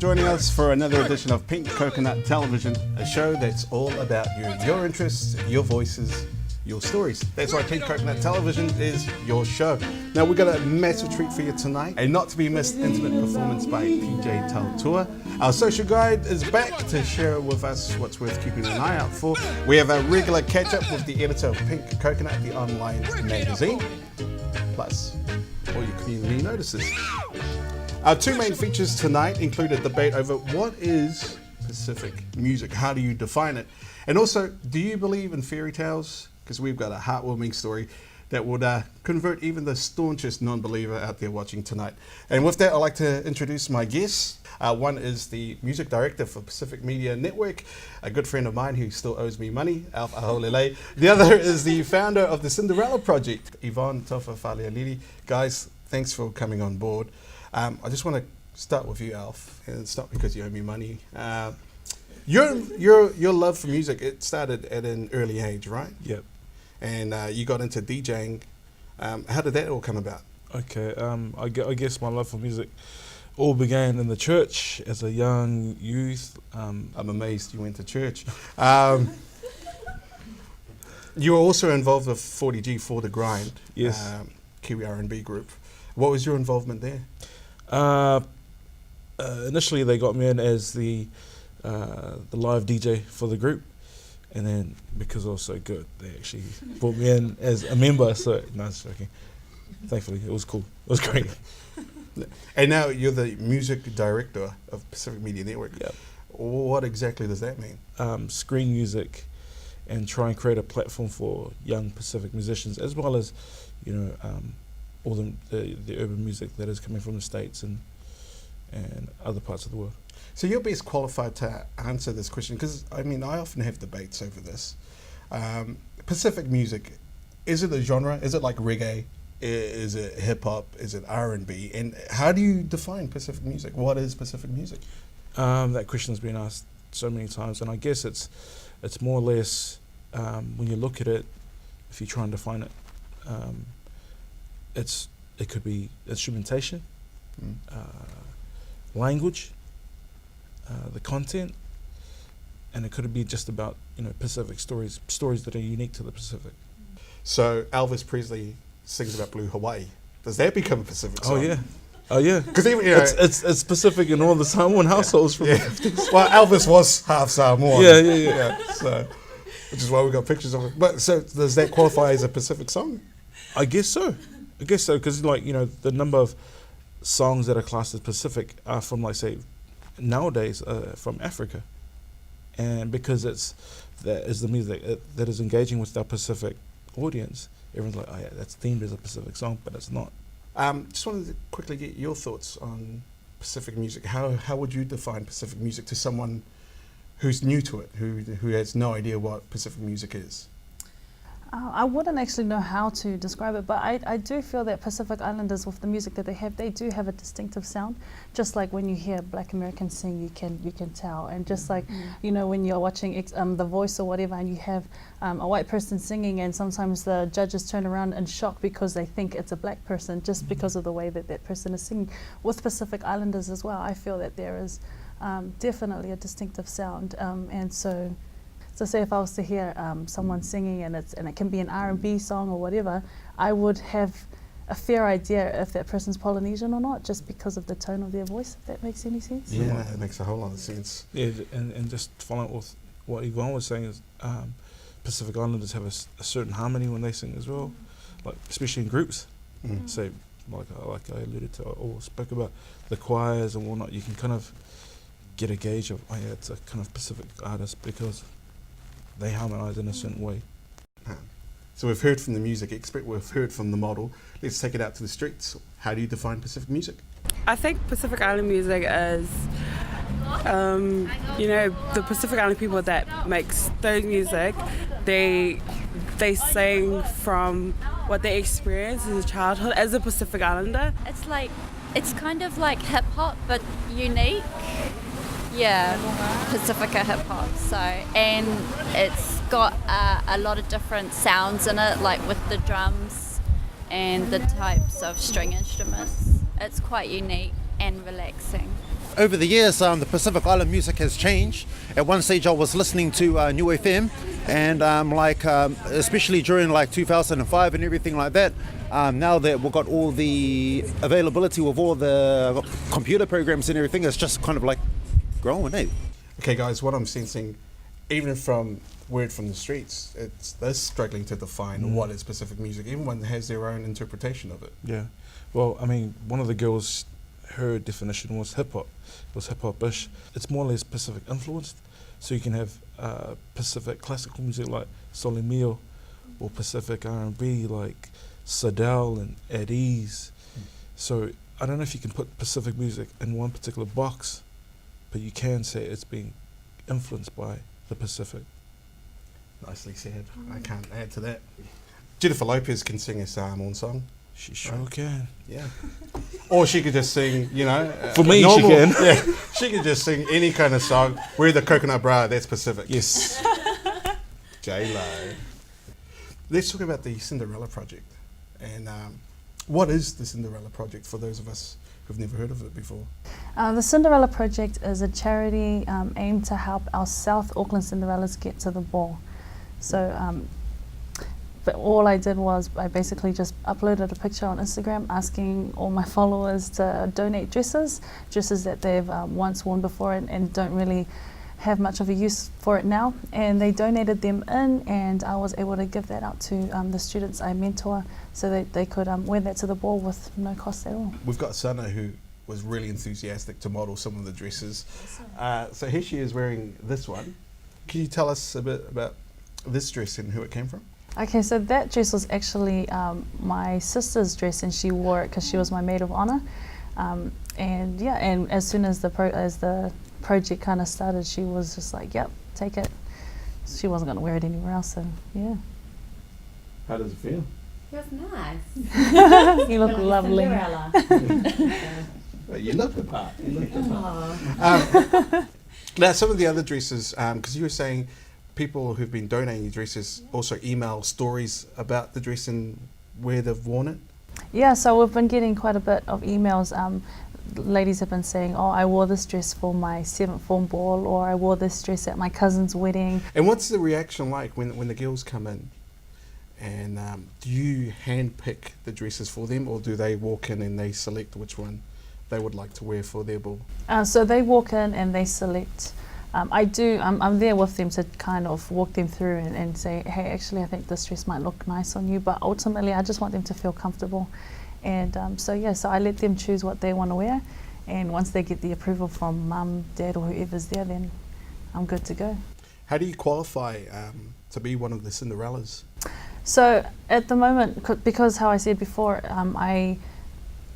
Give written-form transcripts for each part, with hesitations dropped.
joining us for another edition of Pink Coconut Television, a show that's all about you, your interests, your voices, your stories. That's why Pink Coconut Television is your show. Now we've got a massive treat for you tonight, a not to be missed intimate performance by TJ Taotua. Our social guide is back to share with us what's worth keeping an eye out for. We have a regular catch up with the editor of Pink Coconut, the online magazine, plus all your community notices. Our two main features tonight include a debate over what is Pacific music, how do you define it, and also, do you believe in fairy tales? Because we've got a heartwarming story that would convert even the staunchest non-believer out there watching tonight. And with that, I'd like to introduce my guests. One is the music director for Pacific Media Network, a good friend of mine who still owes me money, Aholelei. The other is the founder of the Cinderellas Project, Yvonne Taufa Falealili. Guys, thanks for coming on board. I just want to start with you, Alf, and it's not because you owe me money. Your love for music, it started at an early age, right? Yep. And you got into DJing. How did that all come about? Okay, I guess my love for music all began in the church as a young youth. I'm amazed you went to church. You were also involved with 40G For The Grind, Yes. Kiwi R&B group. What was your involvement there? Initially, they got me in as the live DJ for the group, and then because I was so good, they actually brought me in as a member. So no, it's joking. Thankfully, it was cool. It was great. And now you're the music director of Pacific Media Network. Yep. What exactly does that mean? Screen music, and try and create a platform for young Pacific musicians, as well as, all the urban music that is coming from the States and other parts of the world. So you're best qualified to answer this question, because I often have debates over this. Pacific music, is it a genre? Is it like reggae? Is it hip hop? Is it R&B? And how do you define Pacific music? What is Pacific music? That question has been asked so many times, and I guess it's more or less, when you look at it, if you try and define it, it could be instrumentation, language, the content, and it could be just about Pacific stories that are unique to the Pacific. So Elvis Presley sings about Blue Hawaii. Does that become a Pacific song? Oh yeah. Because even it's Pacific in all the Samoan households from the 50s. Well, Elvis was half Samoan. Yeah. So, which is why we got pictures of it. But so does that qualify as a Pacific song? I guess so, because the number of songs that are classed as Pacific are from, like, say, nowadays from Africa, and because that is the music that is engaging with our Pacific audience, everyone's like, oh yeah, that's themed as a Pacific song, but it's not. Just wanted to quickly get your thoughts on Pacific music. How would you define Pacific music to someone who's new to it, who has no idea what Pacific music is? I wouldn't actually know how to describe it, but I do feel that Pacific Islanders, with the music that they do have a distinctive sound. Just like when you hear Black Americans sing, you can tell. And just like when you're watching The Voice or whatever, and you have a white person singing, and sometimes the judges turn around in shock because they think it's a black person, just because of the way that person is singing. With Pacific Islanders as well, I feel that there is definitely a distinctive sound, and so. So say if I was to hear someone singing and it can be an R&B song or whatever, I would have a fair idea if that person's Polynesian or not, just because of the tone of their voice, if that makes any sense. Yeah, it makes a whole lot of sense. Yeah, and just following up with what Yvonne was saying is Pacific Islanders have a certain harmony when they sing as well, like especially in groups. So like I alluded to or spoke about the choirs and whatnot, you can kind of get a gauge of, oh yeah, it's a kind of Pacific artist because they harmonise in a certain way. So we've heard from the music expert, we've heard from the model. Let's take it out to the streets. How do you define Pacific music? I think Pacific Island music is, the Pacific Island people that makes those music, they sing from what they experienced as a childhood as a Pacific Islander. It's kind of like hip hop but unique. Yeah, Pacifica hip hop. So, and it's got a lot of different sounds in it, like with the drums and the types of string instruments. It's quite unique and relaxing. over the years, the Pacific Island music has changed. At one stage, I was listening to New FM, and especially during like 2005 and everything like that. Now that we've got all the availability with all the computer programs and everything, it's just kind of like growing, eh? Okay, guys, what I'm sensing, even from word from the streets, they're struggling to define what is Pacific music. Everyone has their own interpretation of it. Yeah. Well, I mean, one of the girls, her definition was hip-hop. It was hip-hop-ish. It's more or less Pacific influenced. So you can have Pacific classical music like Sole Mio, or Pacific R&B like Sadell and At Ease. So I don't know if you can put Pacific music in one particular box, but you can say it's being influenced by the Pacific. Nicely said. I can't add to that. Jennifer Lopez can sing a Samoan song. She sure can. Yeah. Or she could just sing, you know. For me, normal, she can. Yeah. She could just sing any kind of song. Wear the coconut bra, that's Pacific. Yes. J-Lo. Let's talk about the Cinderella Project. And what is the Cinderella Project for those of us who've never heard of it before? The Cinderella Project is a charity aimed to help our South Auckland Cinderellas get to the ball. So but all I did was I basically just uploaded a picture on Instagram asking all my followers to donate dresses that they've once worn before and don't really have much of a use for it now. And they donated them in, and I was able to give that out to the students I mentor so that they could wear that to the ball with no cost at all. We've got Sana who was really enthusiastic to model some of the dresses. So here she is wearing this one. Can you tell us a bit about this dress and who it came from? Okay, so that dress was actually my sister's dress, and she wore it because she was my maid of honor. And yeah, and as soon as the project kind of started, she was just like, "Yep, take it." She wasn't going to wear it anywhere else, so yeah. How does it feel? Feels nice. You look lovely. Cinderella. You look the part. You look the part. Now, some of the other dresses, because you were saying people who've been donating dresses also email stories about the dress and where they've worn it. Yeah, so we've been getting quite a bit of emails. Ladies have been saying, "Oh, I wore this dress for my 7th form ball," or "I wore this dress at my cousin's wedding." And what's the reaction like when the girls come in? And do you hand pick the dresses for them, or do they walk in and they select which one they would like to wear for their ball? So they walk in and they select. I'm there with them to kind of walk them through and say, "Hey, actually I think this dress might look nice on you," but ultimately I just want them to feel comfortable. And so I let them choose what they want to wear, and once they get the approval from mum, dad or whoever's there, then I'm good to go. How do you qualify to be one of the Cinderellas? So at the moment, because how I said before,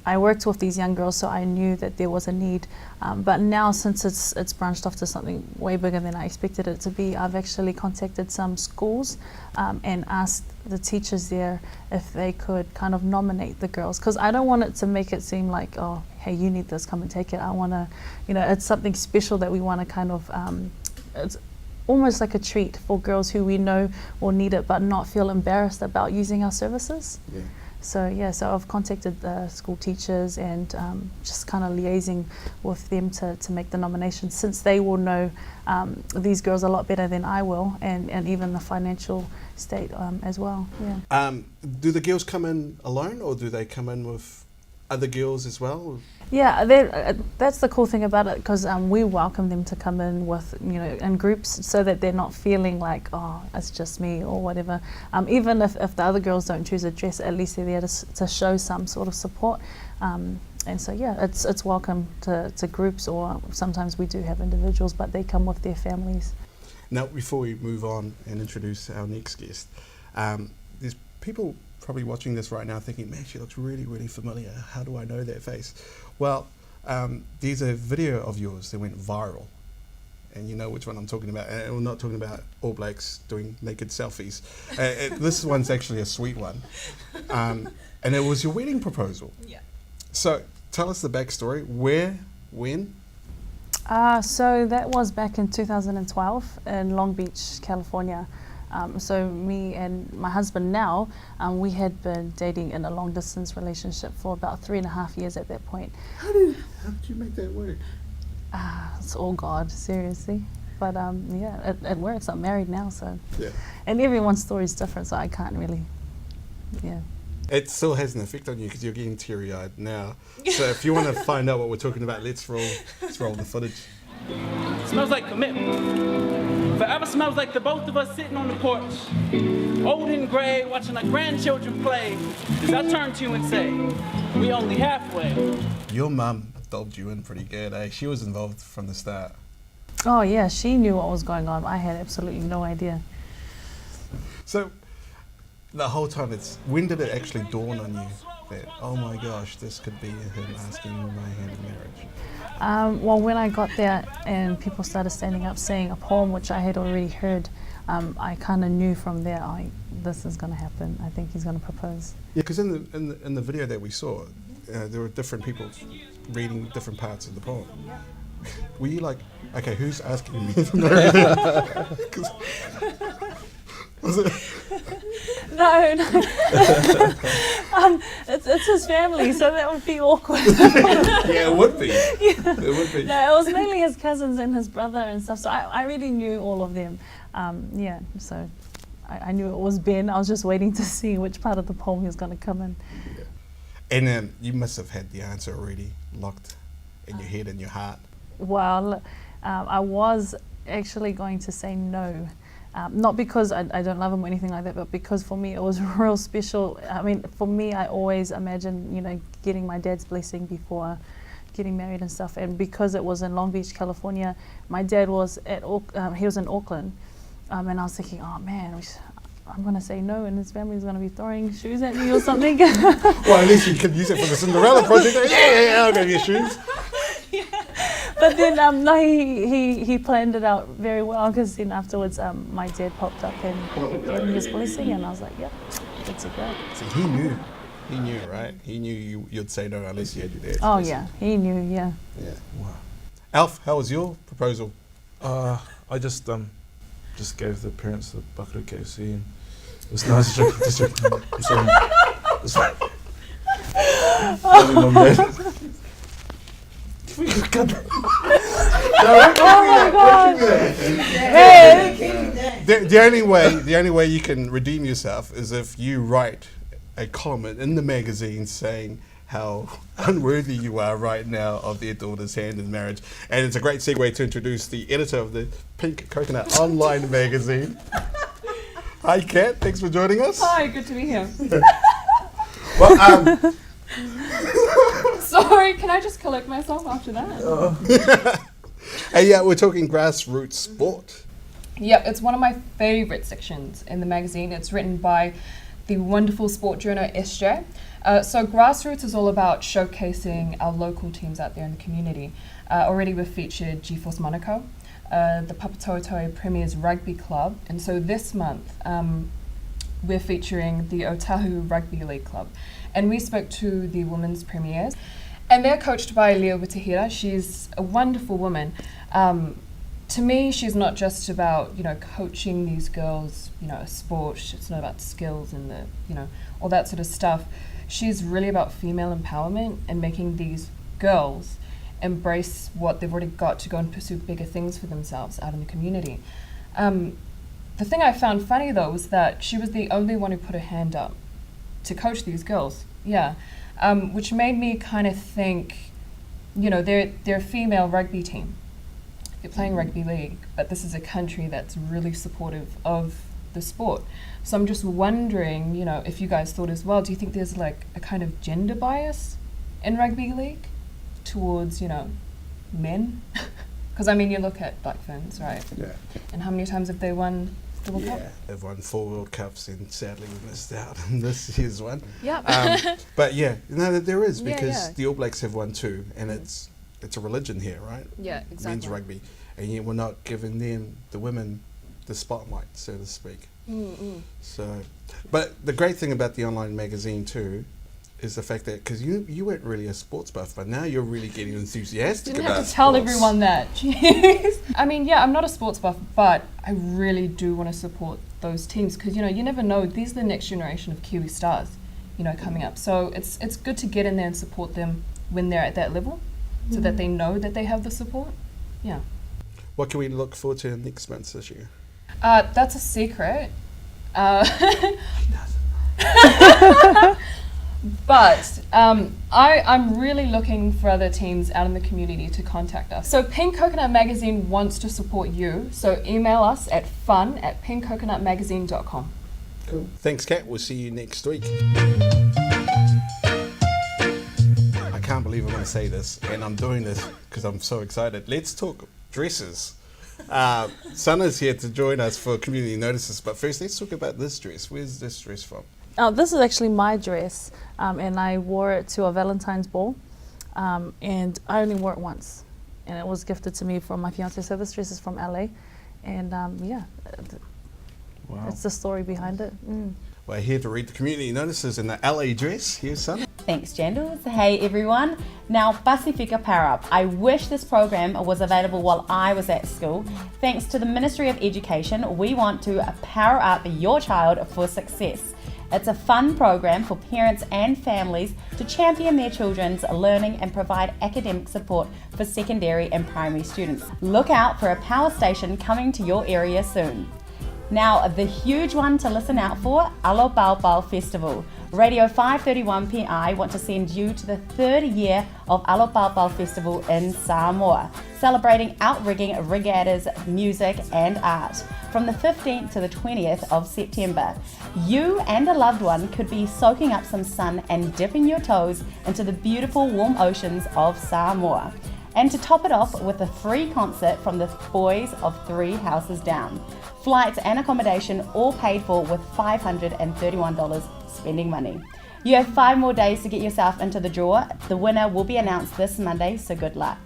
I worked with these young girls, so I knew that there was a need. But now, since it's branched off to something way bigger than I expected it to be, I've actually contacted some schools and asked the teachers there if they could kind of nominate the girls, because I don't want it to make it seem like, "Oh, hey, you need this, come and take it." I want to, it's something special that we want to kind of, it's almost like a treat for girls who we know will need it but not feel embarrassed about using our services. Yeah. So I've contacted the school teachers and just kind of liaising with them to make the nomination, since they will know these girls a lot better than I will, and even the financial state as well. Yeah. Do the girls come in alone, or do they come in with other girls as well? Yeah, that's the cool thing about it, because we welcome them to come in with, in groups, so that they're not feeling like, "Oh, it's just me," or whatever. Even if the other girls don't choose a dress, at least they're there to show some sort of support. And so it's welcome to groups, or sometimes we do have individuals, but they come with their families. Now, before we move on and introduce our next guest, there's people probably watching this right now thinking, "Man, she looks really, really familiar. How do I know that face?" Well, there's a video of yours that went viral, and you know which one I'm talking about. And we're not talking about All Blacks doing naked selfies. This one's actually a sweet one, and it was your wedding proposal. Yeah. So tell us the backstory. Where, when? So that was back in 2012 in Long Beach, California. So me and my husband now, we had been dating in a long distance relationship for about 3.5 years at that point. How did you make that work? It's all God, seriously. But yeah, it works. I'm married now, so. Yeah. And everyone's story is different, so I can't really, yeah. It still has an effect on you because you're getting teary-eyed now. So if you want to find out what we're talking about, let's roll the footage. Smells like commitment. Forever smells like the both of us sitting on the porch, old and gray, watching our grandchildren play. As I turn to you and say, we only halfway. Your mum dobbed you in pretty good, eh? She was involved from the start. Oh yeah, she knew what was going on. I had absolutely no idea. So the whole time, when did it actually dawn on you that, oh my gosh, this could be him asking my hand in marriage? Well, when I got there and people started standing up saying a poem, which I had already heard, I kind of knew from there, this is going to happen. I think he's going to propose. Yeah, because in the video that we saw, there were different people reading different parts of the poem. Were you like, okay, who's asking me to marry him? 'Cause- was it? No. It's his family, so that would be awkward. Yeah, it would be. It would be. No, it was mainly his cousins and his brother and stuff, so I really knew all of them. Yeah, so I knew it was Ben. I was just waiting to see which part of the poem he was going to come in. Yeah. And you must have had the answer already locked in your head and your heart. Well, I was actually going to say no. Not because I don't love him or anything like that, but because for me it was real special. I mean, for me, I always imagine, getting my dad's blessing before getting married and stuff. And because it was in Long Beach, California, my dad was he was in Auckland, and I was thinking, oh man, I'm going to say no, and his family's going to be throwing shoes at me or something. Well, at least you could use it for the Cinderella Project. Yeah, I'll go get shoes. But then no, he planned it out very well, because then afterwards my dad popped up and gave me his blessing, and I was like, yep, that's a go. See, he knew, right? He knew you'd say no unless you had your dad's Oh blessing. yeah, he knew, yeah. Yeah. Wow. Alf, how was your proposal? I just gave the parents the bucket of KFC, and it was nice to Oh my God! The only way you can redeem yourself is if you write a comment in the magazine saying how unworthy you are right now of their daughter's hand in marriage. And it's a great segue to introduce the editor of the Pink Coconut online magazine. Hi Kat, thanks for joining us. Hi, good to be here. Well, Sorry, can I just collect myself after that? hey, yeah, we're talking grassroots sport. Yep, it's one of my favourite sections in the magazine. It's written by the wonderful sport journal SJ. So grassroots is all about showcasing our local teams out there in the community. Already we've featured GeForce Monaco, the Papatoetoe Premiers Rugby Club, and so this month we're featuring the Otahu Rugby League Club. And we spoke to the women's premiers, and they're coached by Leo Watahira. She's a wonderful woman. To me, she's not just about, coaching these girls, a sport. It's not about skills and all that sort of stuff. She's really about female empowerment and making these girls embrace what they've already got to go and pursue bigger things for themselves out in the community. The thing I found funny though was that she was the only one who put her hand up to coach these girls. Yeah, which made me kind of think, they're a female rugby team. They're playing rugby league, but this is a country that's really supportive of the sport. So I'm just wondering, if you guys thought as well, do you think there's like a kind of gender bias in rugby league towards, men? Because you look at Black Ferns, right? Yeah. And how many times have they won the World Cup? They've won 4 World Cups, and sadly we missed out on this year's one. Yep. But yeah, there is, Yeah, because yeah. the All Blacks have won 2, and it's a religion here, right? Yeah, exactly. Men's rugby, and yet we're not giving the women, the spotlight, so to speak. So, but the great thing about the online magazine too is the fact that, because you weren't really a sports buff, but now you're really getting enthusiastic Didn't about have to tell sports. everyone that. Jeez. I'm not a sports buff, but I really do want to support those teams because you never know. These are the next generation of Kiwi stars, coming up. So it's good to get in there and support them when they're at that level. so that they know that they have the support. Yeah. What can we look forward to next month this year? That's a secret. But I'm really looking for other teams out in the community to contact us. So Pink Coconut Magazine wants to support you, so email us at fun@pinkcoconutmagazine.com. Cool. Thanks, Kat. We'll see you next week. I can't believe I'm going to say this, and I'm doing this because I'm so excited. Let's talk dresses. Sana's here to join us for community notices, but first let's talk about this dress. Where's this dress from? Oh, this is actually my dress, and I wore it to a Valentine's ball, and I only wore it once, and it was gifted to me from my fiance. So this dress is from LA, and yeah, Wow. that's the story behind it. We're here to read the community notices in the LA dress. Here's Sana. Thanks, Jandals. Hey, everyone. Now, Pasifika Power Up. I wish this program was available while I was at school. Thanks to the Ministry of Education, we want to power up your child for success. It's a fun program for parents and families to champion their children's learning and provide academic support for secondary and primary students. Look out for a power station coming to your area soon. Now, the huge one to listen out for, Alopaupau Festival. Radio 531 PI want to send you to the third year of Alopaupau Festival in Samoa, celebrating outrigging, regattas, music and art. From the 15th to the 20th of September, you and a loved one could be soaking up some sun and dipping your toes into the beautiful warm oceans of Samoa. And to top it off with a free concert from the boys of Three Houses Down. Flights and accommodation all paid for with $531 spending money. You have 5 more days to get yourself into the draw. The winner will be announced this Monday, so good luck.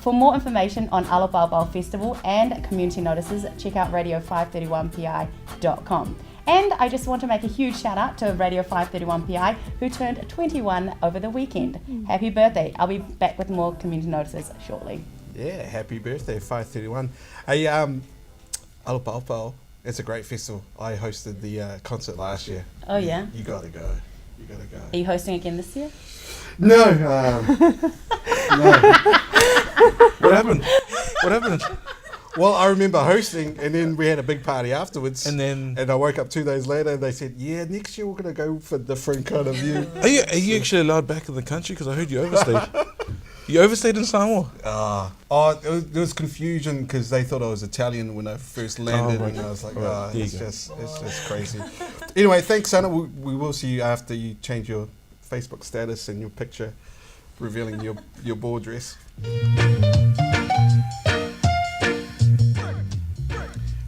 For more information on Alopaupau Festival and community notices, check out radio531pi.com. And I just want to make a huge shout out to Radio 531 PI, who turned 21 over the weekend. Happy birthday. I'll be back with more community notices shortly. Yeah, happy birthday, 531. Hey, Alopaupau, it's a great festival. I hosted the concert last year. Oh, yeah? You gotta go. You gotta go. Are you hosting again this year? No. No. What happened? What happened? Well, I remember hosting, and then we had a big party afterwards. And then, I woke up 2 days later, and they said, "Yeah, next year we're gonna go for a different kind of view." are you actually allowed back in the country? Because I heard you overstayed. You overstayed in Samoa. There was confusion because they thought I was Italian when I first landed, and I was like, it's just crazy. Anyway, thanks, Sana. We will see you after you change your Facebook status and your picture revealing your ball dress.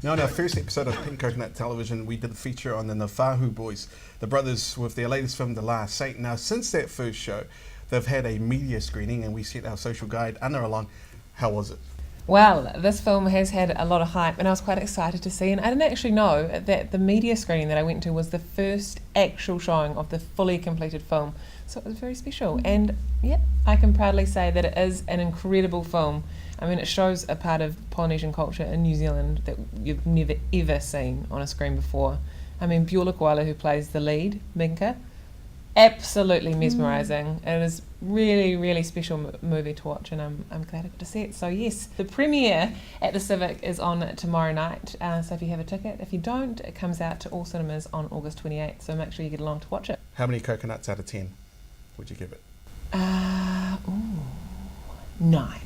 Now, in our first episode of Pink Coconut Television, we did a feature on the Nafahu Boys, the brothers with their latest film, The Last Saint. Now, since that first show, they've had a media screening, and we sent our social guide, Anna, along. How was it? Well, this film has had a lot of hype, and I was quite excited to see. And I didn't actually know that the media screening that I went to was the first actual showing of the fully completed film. So it was very special. And yeah, I can proudly say that it is an incredible film. I mean, it shows a part of Polynesian culture in New Zealand that you've never ever seen on a screen before. I mean, Beulah Koala, who plays the lead, Minka, absolutely mesmerising. It is really, really special movie to watch, and I'm glad I got to see it. So yes, the premiere at the Civic is on tomorrow night. So if you have a ticket, if you don't, it comes out to all cinemas on August 28th. So make sure you get along to watch it. How many coconuts out of 10 would you give it? 9.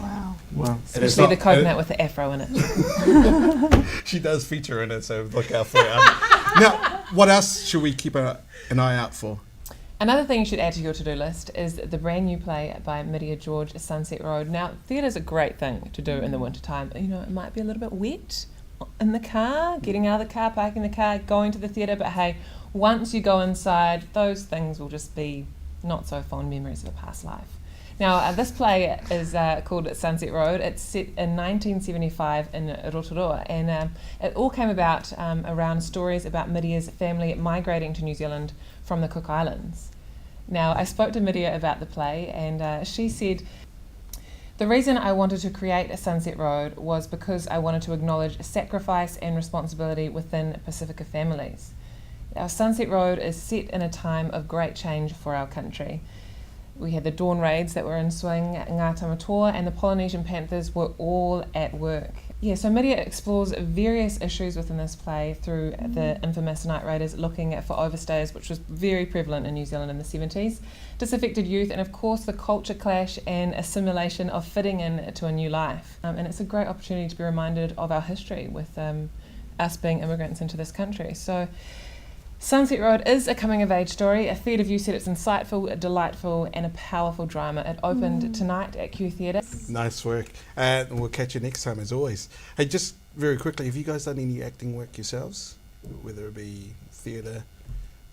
Wow. Especially the coconut with the afro in it. She does feature in it, so look out for it. Now, what else should we keep an eye out for? Another thing you should add to your to-do list is the brand new play by Midia George, Sunset Road. Now, theatre's a great thing to do in the wintertime. You know, it might be a little bit wet in the car, getting out of the car, parking the car, going to the theatre, but hey, once you go inside, those things will just be not so fond memories of a past life. Now, this play is called Sunset Road. It's set in 1975 in Rotorua, and it all came about around stories about Midia's family migrating to New Zealand from the Cook Islands. Now, I spoke to Midia about the play, and she said, "The reason I wanted to create a Sunset Road was because I wanted to acknowledge sacrifice and responsibility within Pacifica families. Our Sunset Road is set in a time of great change for our country. We had the Dawn Raids that were in swing, Ngā Tamatoa, and the Polynesian Panthers were all at work. Yeah, so Midia explores various issues within this play through the infamous Night Raiders, looking for overstayers, which was very prevalent in New Zealand in the 70s, disaffected youth, and of course the culture clash and assimilation of fitting in to a new life. And it's a great opportunity to be reminded of our history with us being immigrants into this country. So Sunset Road is a coming-of-age story. A third of you said it's insightful, delightful, and a powerful drama. It opened tonight at Q Theatre. Nice work. And we'll catch you next time as always. Hey, just very quickly, have you guys done any acting work yourselves? Whether it be theatre,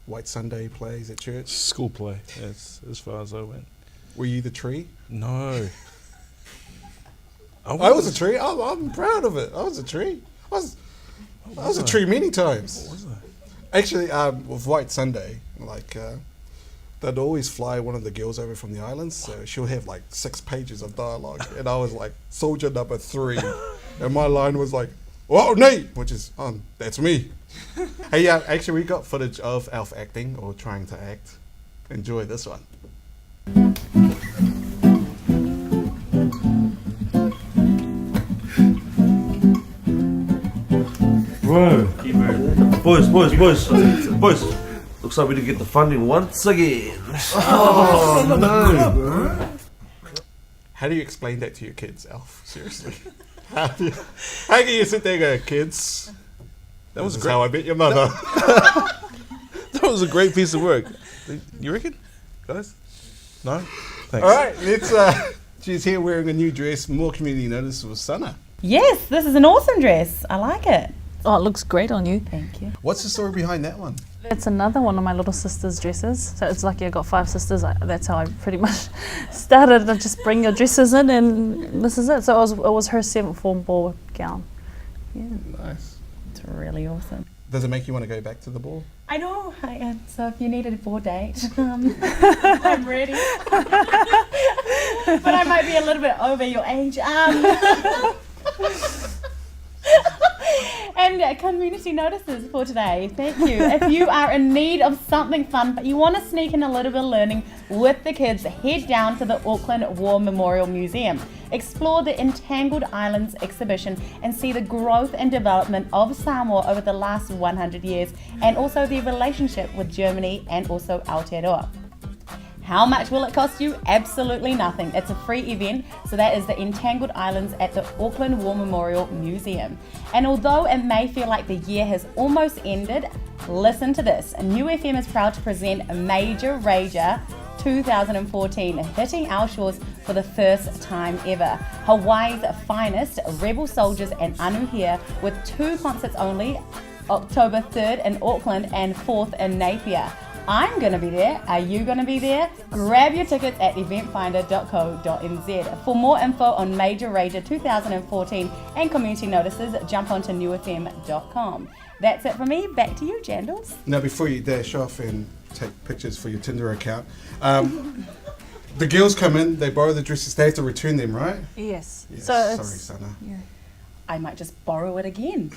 White Sunday plays at church? School play, that's as far as I went. Were you the tree? No. I was a tree. I'm proud of it. I was a tree. I was a tree many times. What was I? Actually, with White Sunday, like they'd always fly one of the girls over from the islands, so she'll have like 6 pages of dialogue, and I was like soldier number 3, and my line was like, "Whoa, Nate," which is, that's me. Hey, yeah, actually, we got footage of Alf acting or trying to act. Enjoy this one. Bro, boys, looks like we didn't get the funding once again. Oh no! How do you explain that to your kids, Alf? Seriously, how can you sit there and go, kids? That was This is great. how I met your mother. That was a great piece of work. You reckon, guys? No? Thanks. All right, let's. She's here wearing a new dress. More community notice with Sana. Yes, this is an awesome dress. I like it. Oh, it looks great on you. Thank you. What's the story behind that one? It's another one of my little sister's dresses. So it's lucky I got 5 sisters. That's how I pretty much started. I just bring your dresses in, and this is it. So it was her 7th form ball gown. Yeah, Nice. it's really awesome. Does it make you want to go back to the ball? I know. So if you needed a board date, I'm ready. But I might be a little bit over your age. And community notices for today. Thank you. If you are in need of something fun, but you want to sneak in a little bit of learning with the kids, head down to the Auckland War Memorial Museum. Explore the Entangled Islands exhibition and see the growth and development of Samoa over the last 100 years, and also the relationship with Germany and also Aotearoa. How much will it cost you? Absolutely nothing. It's a free event, so that is the Entangled Islands at the Auckland War Memorial Museum. And although it may feel like the year has almost ended, listen to this. New FM is proud to present Major Rager 2014, hitting our shores for the first time ever. Hawaii's finest, Rebel Soldiers and Anu here, with 2 concerts only, October 3rd in Auckland and 4th in Napier. I'm going to be there. Are you going to be there? Grab your tickets at eventfinder.co.nz. For more info on Major Rager 2014 and community notices, jump onto newfm.com. That's it from me. Back to you, Jandals. Now, before you dash off and take pictures for your Tinder account, the girls come in, they borrow the dresses, they have to return them, right? Yes. Yes, So sorry, it's, Sana. yeah. I might just borrow it again.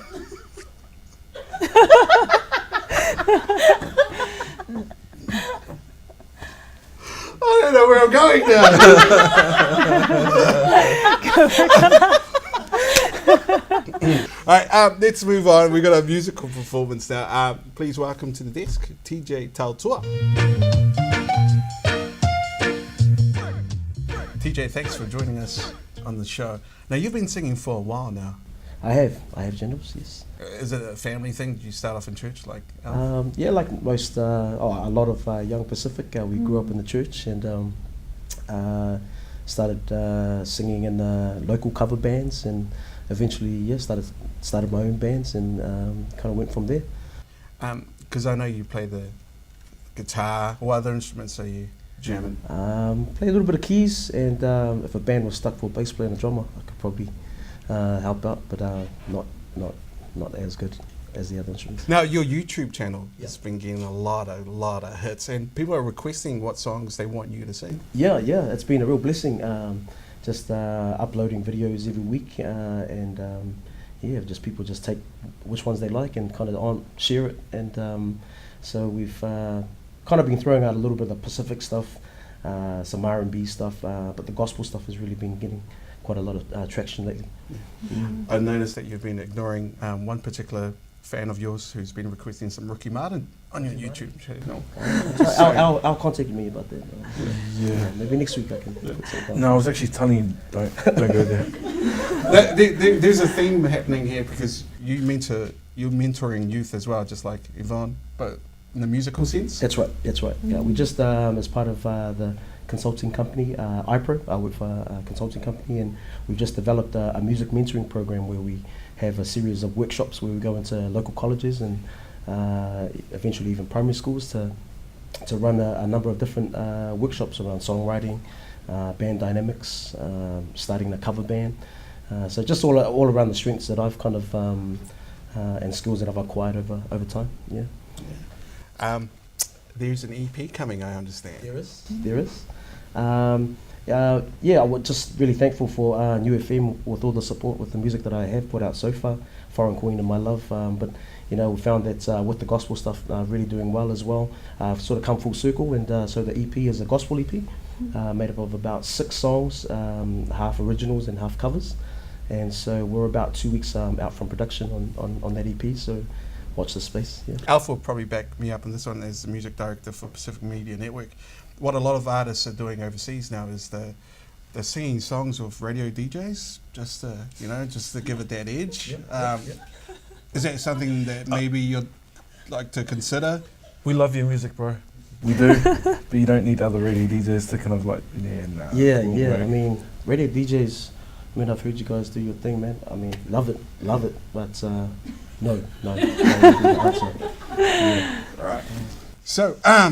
I don't know where I'm going now. All right, let's move on. We've got a musical performance now. Please welcome to the desk, TJ Taotua. TJ, thanks for joining us on the show. Now, you've been singing for a while now. I have genders, yes. Is it a family thing? Did you start off in church like Yeah, like most, a lot of young Pacific, we grew up in the church and started singing in local cover bands, and eventually, started my own bands, and kind of went from there. Because I know you play the guitar. What other instruments are you jamming? Play a little bit of keys, and if a band was stuck for a bass player and a drummer, I could probably help out, but not as good as the other instruments. Now, your YouTube channel has been getting a lot of hits, and people are requesting what songs they want you to sing. Yeah, it's been a real blessing. Just uploading videos every week, and just people just take which ones they like and kind of share it. And so we've kind of been throwing out a little bit of Pacific stuff, some R&B stuff, but the gospel stuff has really been getting quite a lot of traction lately. I noticed that you've been ignoring one particular fan of yours who's been requesting some Ricky Martin on your YouTube channel. I'll contact me about that. Yeah. Maybe next week I can put something. No, I was actually telling you, don't go there. There's a theme happening here because you're mentoring youth as well, just like Yvonne, but in the musical sense. That's right. Yeah, we just as part of the consulting company, iPro, I work for a consulting company, and we've just developed a music mentoring program where we have a series of workshops where we go into local colleges and eventually even primary schools to run a number of different workshops around songwriting, band dynamics, starting a cover band. So just all around the strengths that I've kind of and skills that I've acquired over time. Yeah. There's an EP coming, I understand. There is. Yeah, I was just really thankful for New FM with all the support with the music that I have put out so far. Foreign Queen and My Love, but you know, we found that with the gospel stuff really doing well as well. I've sort of come full circle, and so the EP is a gospel EP made up of about 6 songs, half originals and half covers. And so we're about 2 weeks out from production on that EP, so watch this space. Yeah. Alfred will probably back me up on this one as the music director for Pacific Media Network. What a lot of artists are doing overseas now is they're singing songs with radio DJs just to give it that edge. Is that something that maybe you'd like to consider? We love your music, bro. We do, but you don't need other radio DJs to kind of like, Yeah. I mean, radio DJs. I mean, I've heard you guys do your thing, man. I mean, love it. But no. Yeah. All right. So, I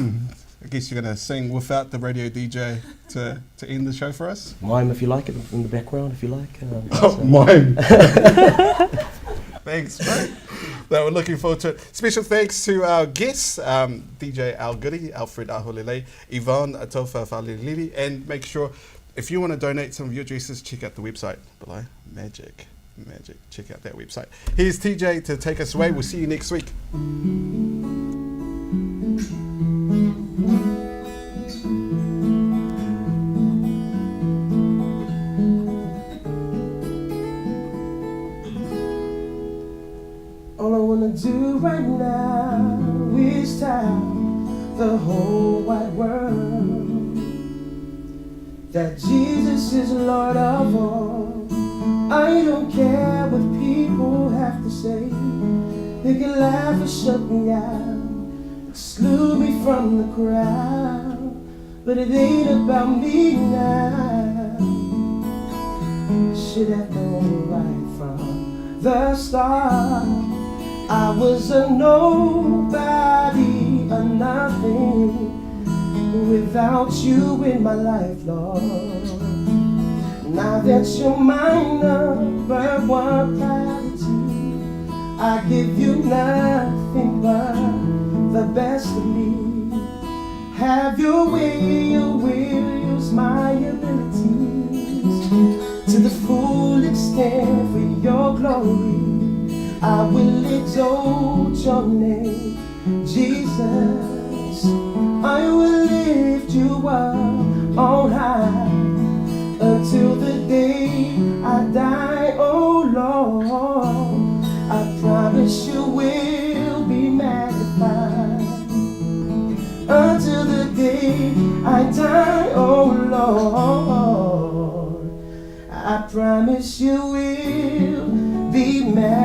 guess you're going to sing without the radio DJ to end the show for us? Mime if you like it, in the background if you like. Mime. Thanks, mate. We're looking forward to it. Special thanks to our guests, DJ Al Goody, Alfred Aholelei, Yvonne Taufa Falealili, and make sure, if you want to donate some of your dresses, check out the website below. Magic. Check out that website. Here's TJ to take us away. We'll see you next week. All I wanna do right now is tell the whole wide world that Jesus is Lord of all. I don't care what people have to say. They can laugh or shut me out, exclude me from the crowd, but it ain't about me now. Should have known right from the start. I was a nobody, a nothing, without you in my life, Lord. Now that you're mine, number one priority, I give you nothing but the best of me. Have your way, you will use my abilities to the full extent for your glory. I will exalt your name, Jesus. I will lift you up on high until the day I die, oh Lord. I promise you will be magnified until the day I die, oh Lord. I promise you will be magnified.